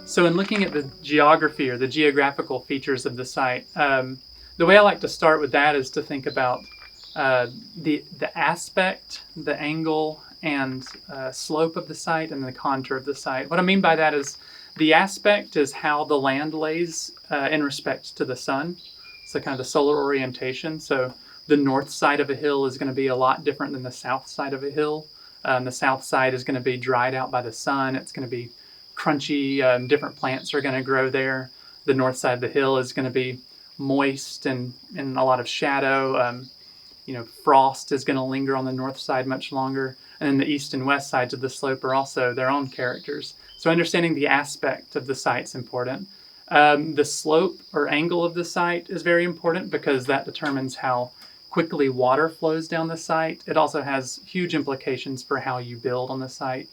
So in looking at the geography or the geographical features of the site, the way I like to start with that is to think about the aspect, the angle, and slope of the site and the contour of the site. What I mean by that is the aspect is how the land lays in respect to the sun, so kind of the solar orientation. So the north side of a hill is going to be a lot different than the south side of a hill. The south side is going to be dried out by the sun. It's going to be crunchy, different plants are going to grow there. The north side of the hill is going to be moist and a lot of shadow. Frost is going to linger on the north side much longer. And then the east and west sides of the slope are also their own characters. So understanding the aspect of the site is important. The slope or angle of the site is very important because that determines how quickly water flows down the site. It also has huge implications for how you build on the site.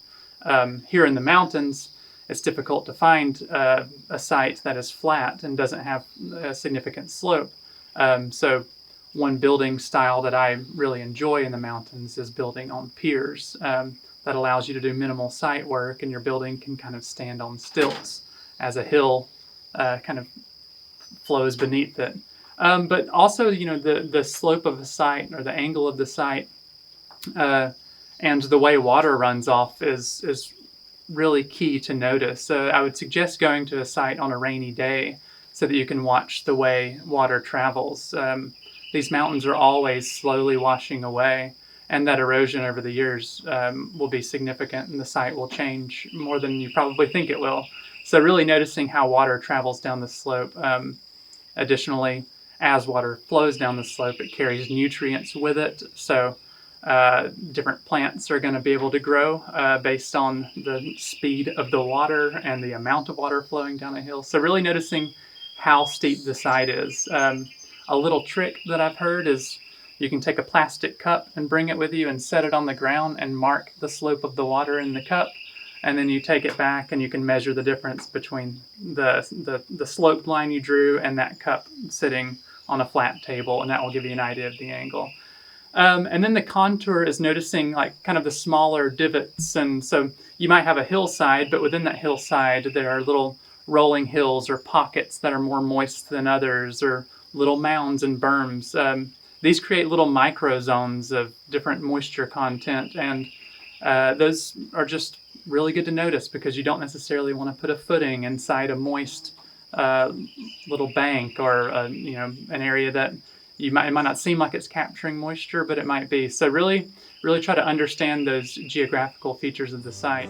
Here in the mountains, it's difficult to find a site that is flat and doesn't have a significant slope. So one building style that I really enjoy in the mountains is building on piers. That allows you to do minimal site work, and your building can kind of stand on stilts as a hill kind of flows beneath it. But also, the slope of the site or the angle of the site and the way water runs off is really key to notice. So I would suggest going to a site on a rainy day so that you can watch the way water travels. These mountains are always slowly washing away, and that erosion over the years will be significant, and the site will change more than you probably think it will. So really noticing how water travels down the slope. Additionally, as water flows down the slope, it carries nutrients with it. So different plants are going to be able to grow based on the speed of the water and the amount of water flowing down a hill. So really noticing how steep the site is. A little trick that I've heard is you can take a plastic cup and bring it with you and set it on the ground and mark the slope of the water in the cup. And then you take it back and you can measure the difference between the sloped line you drew and that cup sitting on a flat table, and that will give you an idea of the angle. And then the contour is noticing like kind of the smaller divots. And so you might have a hillside, but within that hillside, there are little rolling hills or pockets that are more moist than others, or little mounds and berms. These create little micro zones of different moisture content. And those are just really good to notice because you don't necessarily want to put a footing inside a moist little bank or an area that it might not seem like it's capturing moisture, but it might be. So really try to understand those geographical features of the site.